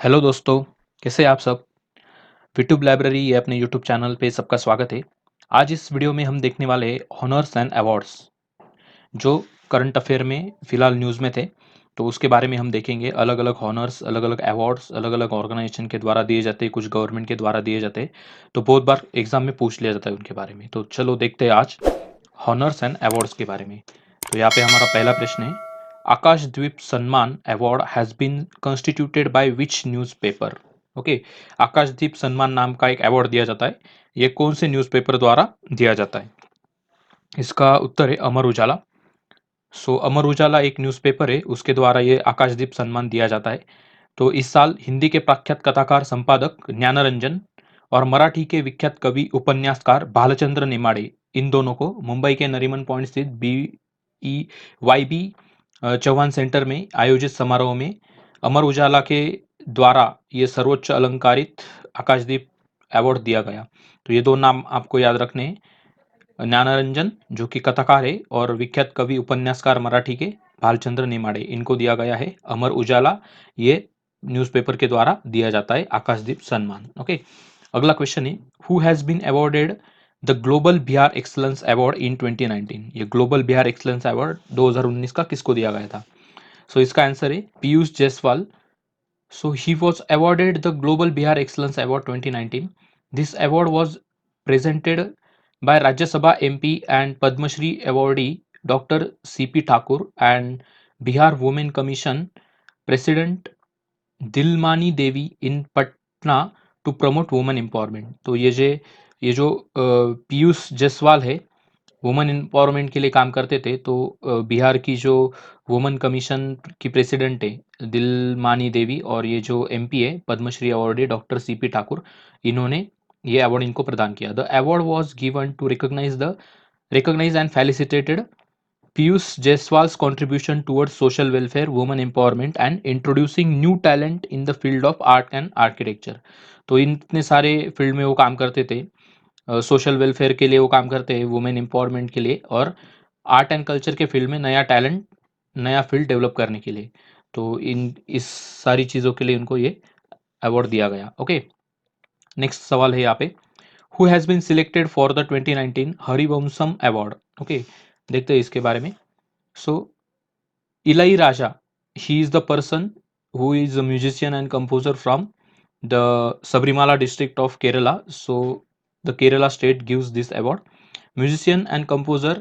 Hello दोस्तों, कैसे हैं आप सब? यूट्यूब लाइब्रेरी ये अपने यूट्यूब चैनल पे सबका स्वागत है। आज इस वीडियो में हम देखने वाले हैं हॉनर्स एंड अवार्ड्स जो करंट अफेयर में फ़िलहाल न्यूज़ में थे। तो उसके बारे में हम देखेंगे अलग-अलग हॉनर्स, अलग-अलग अवार्ड्स, अलग-अलग ऑर्गेनाइजेशन के द्वारा दिए जाते हैं, कुछ गवर्नमेंट के द्वारा दिए जाते हैं। तो बहुत बार एग्ज़ाम में पूछ लिया जाता है उनके बारे में। तो चलो देखते हैं आज हॉनर्स एंड अवार्ड्स के बारे में। तो यहाँ पे हमारा पहला प्रश्न है, Akashdweep Samman award has been constituted by which newspaper? Okay, Akashdeep Samman नाम का एक अवार्ड दिया जाता है। ये कौन से न्यूज़पेपर द्वारा दिया जाता है? इसका उत्तर है अमर उजाला। अमर उजाला एक न्यूज़पेपर है, उसके द्वारा ये आकाशदीप सम्मान दिया जाता है। तो इस साल हिंदी के प्रख्यात कथाकार संपादक ज्ञानरंजन और मराठी के विख्यात कवि उपन्यासकार भालचंद्र नेमाड़े, इन दोनों को मुंबई के नरीमन पॉइंट स्थित BEYB चौहान सेंटर में आयोजित समारोह में अमर उजाला के द्वारा ये सर्वोच्च अलंकारित आकाशदीप अवार्ड दिया गया। तो ये दो नाम आपको याद रखने हैं, ज्ञानरंजन जो कि कथाकार है और विख्यात कवि उपन्यासकार मराठी के भालचंद्र नेमाड़े, इनको दिया गया है अमर उजाला ये न्यूज़पेपर के द्वारा दिया जाता है आकाशदीप सम्मान। ओके, अगला क्वेश्चन है, who has been awarded the global Bihar excellence award in 2019? ये ग्लोबल बिहार एक्सलेंस अवार्ड 2019 का किसको दिया गया था? इसका आंसर है Piyush Jaiswal. He was awarded the Global Bihar Excellence Award 2019. This award was presented by Rajya Sabha MP and Padma Shri awardee Dr. C.P. Thakur and Bihar Women Commission President Dilmani Devi in Patna to promote women empowerment. तो ये जो पीयूष जायसवाल है, women empowerment के लिए काम करते थे। तो बिहार की जो वुमेन कमीशन की प्रेसिडेंट है दिलमानी देवी, और ये जो MP है Padmashri awardee doctor CP Thakur, इन्होंने ये अवार्ड इनको प्रदान किया। The award was given to recognise and felicitated Piyush Jaiswal's contribution towards social welfare, women empowerment and introducing new talent in the field of art and architecture. तो इतने सारे फील्ड में वो काम करते थे, सोशल वेलफेयर के लिए वो काम करते हैं, वुमेन एम्पावरमेंट के लिए, और आर्ट एंड कल्चर के फील्ड में नया टैलेंट, नया फील्ड डेवलप करने के लिए। तो इस सारी चीज़ों के लिए उनको ये अवार्ड दिया गया। ओके, नेक्स्ट सवाल है यहाँ पे, who has been selected for the 2019 Harivansham award? Okay, देखते हैं इसके बारे में। सो इलाई राजा, he is the person who is a musician and composer from the Sabrimala district of Kerala. So the Kerala state gives this award. Musician and composer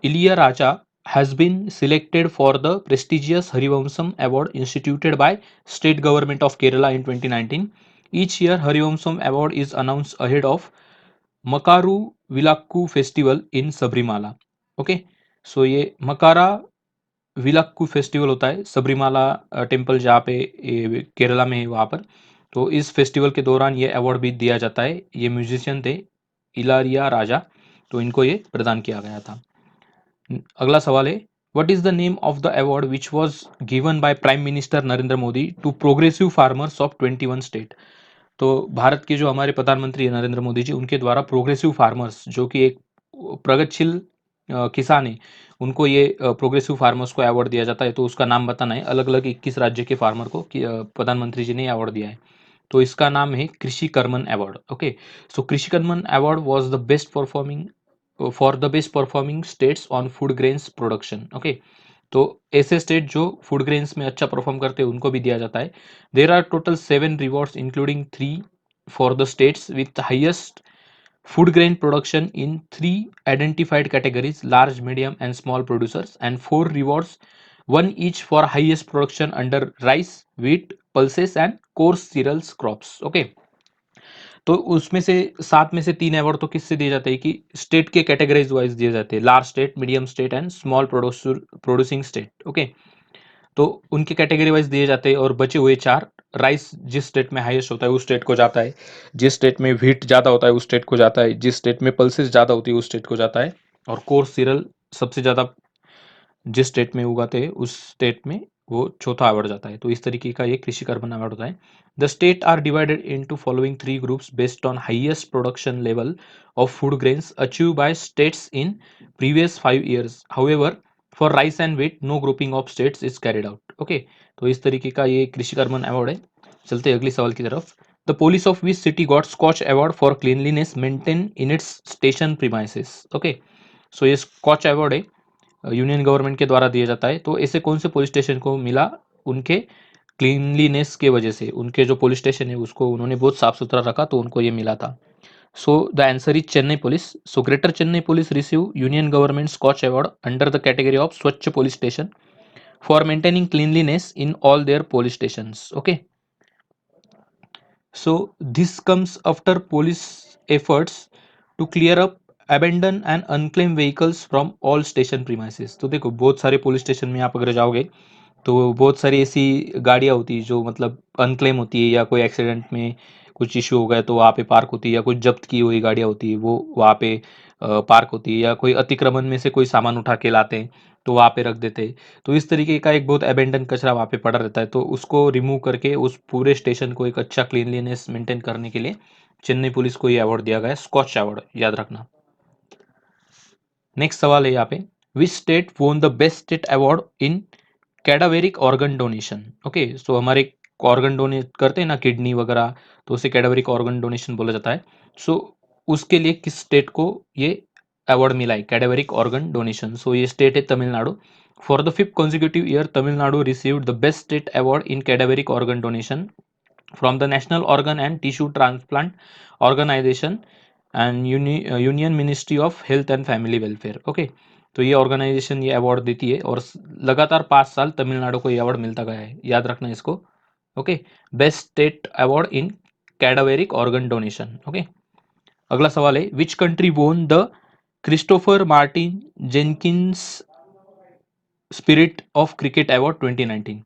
Ilya Raja has been selected for the prestigious Harivamsam Award instituted by State Government of Kerala in 2019. Each year, Harivamsam Award is announced ahead of Makaru Vilakku Festival in Sabrimala. Okay, so ये मकारा Vilakku festival होता है Sabarimala temple, जहाँ पे केरला में है वहाँ पर। तो इस फेस्टिवल के दौरान ये अवार्ड भी दिया जाता है। ये म्यूजिशियन थे इलारिया राजा, तो इनको ये प्रदान किया गया था। अगला सवाल है, what is the name of the award which was given by prime minister Narendra Modi to progressive farmers of 21 state? तो भारत के जो हमारे प्रधानमंत्री है नरेंद्र मोदी जी, उनके द्वारा प्रोग्रेसिव फार्मर्स जो कि एक प्रगतिशील किसान है, उनको ये प्रोग्रेसिव फार्मर्स को अवार्ड दिया जाता है। तो उसका नाम बताना है, अलग अलग 21 राज्य के फार्मर को प्रधानमंत्री जी ने अवार्ड दिया है। तो इसका नाम है कृषि कर्मन अवार्ड। ओके, सो कृषि Karman award was the best performing for the best performing states on food grains production. Okay, तो ऐसे स्टेट जो फूड ग्रेन्स में अच्छा परफॉर्म करते हैं उनको भी दिया जाता है। There are total 7 rewards including 3 for the states with highest food grain production in 3 identified categories: large, medium and small producers, and 4 rewards, one each for highest production under rice, wheat, pulses and coarse cereals crops. Okay, तो उसमें से 7 में से 3 award तो किससे दिए जाते हैं कि स्टेट के कैटेगरीज वाइज दिए जाते हैं, large state, medium state and small producing state. Okay, तो उनके कैटेगरी वाइज दिए जाते हैं, और बचे हुए 4, राइस जिस स्टेट में हाईएस्ट होता है उस स्टेट को जाता है, जिस स्टेट में व्हीट ज़्यादा होता है उस स्टेट को जाता है, जिस स्टेट में पल्सेस ज़्यादा होती है उस स्टेट को जाता है, और कोर्स सीरियल सबसे ज़्यादा जिस स्टेट में उगाते हैं उस स्टेट में वो चौथा अवार्ड जाता है। तो इस तरीके का ये कृषि कर्मण अवार्ड होता है। The state are divided into following 3 groups based on highest production level of food grains achieve by states in previous 5 years. However for rice and wheat no grouping of states is carried out. Okay, तो इस तरीके का ये कृषि कर्मण award है। चलते हैं अगली सवाल की तरफ। The police of which city got Scotch award for cleanliness maintain in its station premises. Okay, so ये स्कॉच अवार्ड है, यूनियन गवर्नमेंट के द्वारा दिया जाता है। तो ऐसे कौन से पुलिस स्टेशन को मिला उनके क्लीनलीनेस के वजह से, उनके जो पुलिस स्टेशन है उसको उन्होंने बहुत साफ सुथरा रखा तो उनको ये मिला था। So the answer is Chennai police. So greater Chennai police receive union government Scotch award under the category of Swachh police station for maintaining cleanliness in all their police station. Okay, so this comes after police efforts to clear up abandoned and unclaimed vehicles from all station premises। तो देखो बहुत सारे police station में आप अगर जाओगे तो बहुत सारी ऐसी गाड़ियाँ होती है जो मतलब अनक्लेम होती है, या कोई एक्सीडेंट में कुछ इश्यू हो गया तो वहाँ पे पार्क होती है, या कुछ जब्त की हुई गाड़ियाँ होती है वो वहाँ पे पार्क होती है, या कोई अतिक्रमण में से कोई सामान उठा के लाते हैं तो वहाँ पे रख देते हैं। तो इस तरीके का एक बहुत अबेंडन कचरा वहाँ पे पड़ा रहता है, तो उसको रिमूव करके उस पूरे स्टेशन को एक अच्छा क्लीनलीनेस मेंटेन करने के लिए चेन्नई पुलिस को ये अवार्ड दिया गया है, स्कॉच अवार्ड, याद रखना। नेक्स्ट सवाल है यहाँ पे, which state won the best state award in cadaveric organ donation. Okay, so हमारे ऑर्गन डोनेट करते हैं ना, किडनी वगैरह, तो उसे कैडावेरिक ऑर्गन डोनेशन बोला जाता है। सो उसके लिए किस स्टेट को ये अवार्ड मिला है, कैडावेरिक ऑर्गन डोनेशन। सो ये स्टेट है Tamil Nadu. For the fifth consecutive year Tamil Nadu received the best state award in cadaveric organ donation from the national organ and tissue transplant organisation and union ministry of health and family welfare. Okay, तो ये organisation ये award देती है और लगातार 5 साल तमिलनाडु को ये अवार्ड मिलता गया है, याद रखना इसको। Okay, best state award in cadaveric organ donation. Okay, अगला सवाल है, which country won the Christopher Martin Jenkins spirit of cricket award 2019।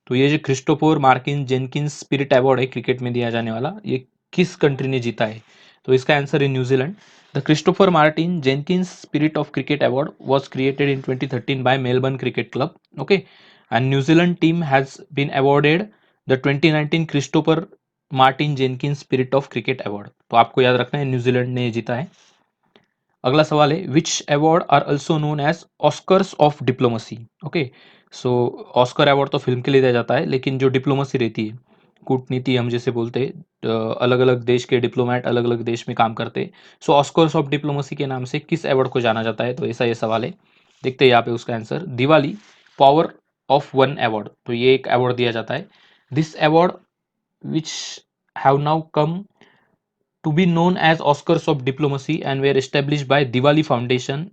तो ये जो Christopher Martin Jenkins spirit award है क्रिकेट में दिया जाने वाला, ये किस कंट्री ने जीता है। तो इसका आंसर है New Zealand. The Christopher Martin Jenkins spirit of cricket award was created in 2013 by Melbourne Cricket Club. Okay, and New Zealand team has been awarded the 2019 Christopher Martin Jenkins spirit of cricket award. तो आपको याद रखना है New Zealand ने जीता है। अगला सवाल है, which award are also known as Oscars of diplomacy. Okay, so Oscar award तो फिल्म के लिए दिया जाता है, लेकिन जो डिप्लोमेसी रहती है, कूटनीति हम जैसे बोलते हैं, अलग अलग देश के डिप्लोमेट अलग अलग देश में काम करते हैं। सो ऑस्कर्स ऑफ डिप्लोमेसी के नाम से किस अवार्ड को जाना जाता है, तो ऐसा ये सवाल है। देखते हैं यहाँ पे उसका answer, Diwali power of one award. तो ये एक अवार्ड दिया जाता है। This award which have now come to be known as Oscars of Diplomacy and were established by Diwali Foundation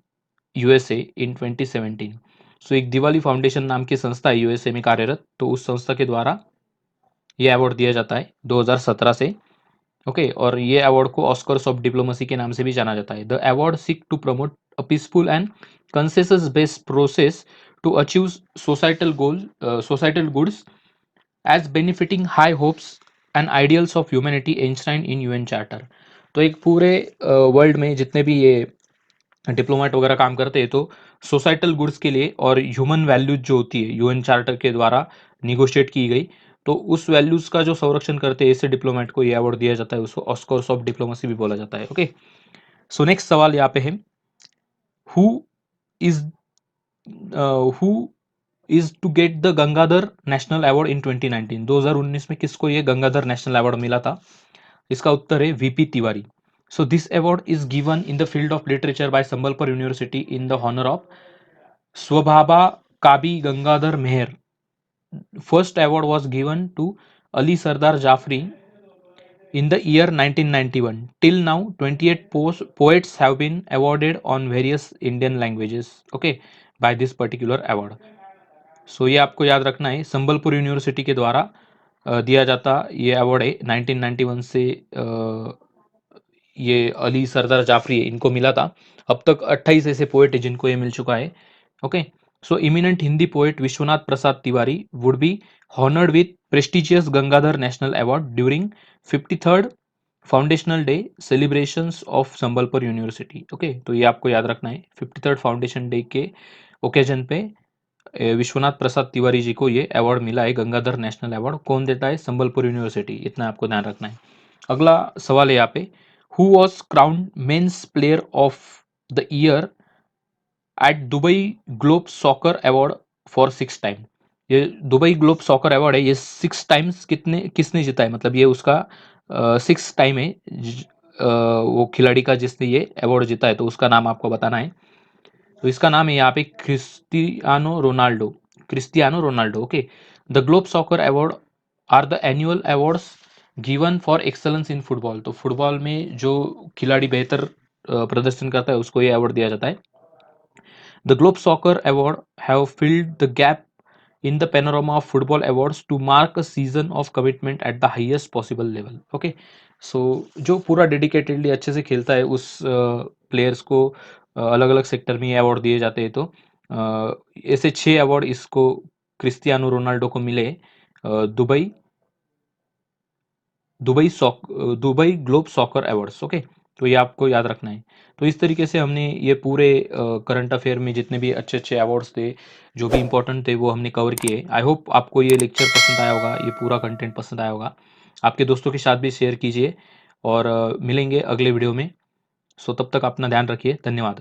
USA in 2017। सो एक दिवाली फाउंडेशन नाम की संस्था है यूएसए में कार्यरत, तो उस संस्था के द्वारा ये अवार्ड दिया जाता है 2017 से। ओके, और ये अवार्ड को ऑस्कर्स ऑफ डिप्लोमेसी के नाम से भी जाना जाता है। The award seek to promote a peaceful and consensus based process to achieve societal goods as benefiting high hopes and ideals of humanity enshrined in UN charter. तो एक पूरे वर्ल्ड में जितने भी ये डिप्लोमेट वगैरह काम करते हैं, तो सोसाइटल गुड्स के लिए और ह्यूमन वैल्यूज जो होती है यूएन चार्टर के द्वारा निगोशिएट की गई, तो उस वैल्यूज का जो संरक्षण करते हैं ऐसे डिप्लोमेट को ये अवार्ड दिया जाता है, उसको ऑस्कर्स ऑफ डिप्लोमेसी भी बोला जाता है। ओके, सो नेक्स्ट सवाल यहाँ पे है, who is who is to get the Gangadhar national award in 2019। 2019 में किसको ये गंगाधर नेशनल अवार्ड मिला था। इसका उत्तर है VP Tiwari. So this award is given in the field of literature by Sambalpur university in the honour of Swabhaba Kabi Gangadhar Meher. First award was given to Ali Sardar Jafri in the year 1991. Till now 28 poets have been awarded on various Indian languages, okay, by this particular award। सो ये आपको याद रखना है, Sambalpur university के द्वारा दिया जाता ये अवार्ड है 1991 से। ये अली सरदार जाफरी है, इनको मिला था। अब तक 28 ऐसे पोएट है जिनको ये मिल चुका है। Okay, so eminent Hindi poet Vishwanath Prasad Tiwari would be honoured with prestigious Gangadhar national award during 53rd foundational day celebrations of Sambalpur university. Okay, तो ये आपको याद रखना है, 53rd फाउंडेशन डे के ओकेजन पे विश्वनाथ प्रसाद तिवारी जी को ये अवार्ड मिला है, गंगाधर नेशनल अवार्ड। कौन देता है, संबलपुर यूनिवर्सिटी, इतना आपको ध्यान रखना है। अगला सवाल है यहाँ पे, who was crowned men's player of the year at Dubai globe soccer award for 6th time. ये दुबई ग्लोब सॉकर अवार्ड है, ये 6 टाइम्स किसने जीता है, मतलब ये उसका 6 टाइम है वो खिलाड़ी का जिसने ये अवार्ड जीता है, तो उसका नाम आपको बताना है। तो इसका नाम है यहाँ पे Cristiano Ronaldo. Cristiano Ronaldo, okay. The globe soccer awards are the annual awards given for excellence in football. तो फुटबॉल में जो खिलाड़ी बेहतर प्रदर्शन करता है उसको ये अवार्ड दिया जाता है। The globe soccer award have filled the gap in the panorama of football awards to mark a season of commitment at the highest possible level, okay। सो जो पूरा डेडिकेटेडली अच्छे से खेलता है उस प्लेयर्स को अलग अलग सेक्टर में अवार्ड दिए जाते हैं। तो ऐसे 6 अवार्ड इसको क्रिस्टियानो रोनाल्डो को मिले Dubai Dubai globe soccer awards, okay. तो ये आपको याद रखना है। तो इस तरीके से हमने ये पूरे करंट अफेयर में जितने भी अच्छे अच्छे अवार्ड्स थे, जो भी इंपॉर्टेंट थे, वो हमने कवर किए। आई होप आपको ये लेक्चर पसंद आया होगा, ये पूरा कंटेंट पसंद आया होगा। आपके दोस्तों के साथ भी शेयर कीजिए और मिलेंगे अगले वीडियो में। सो तब तक अपना ध्यान रखिए। धन्यवाद।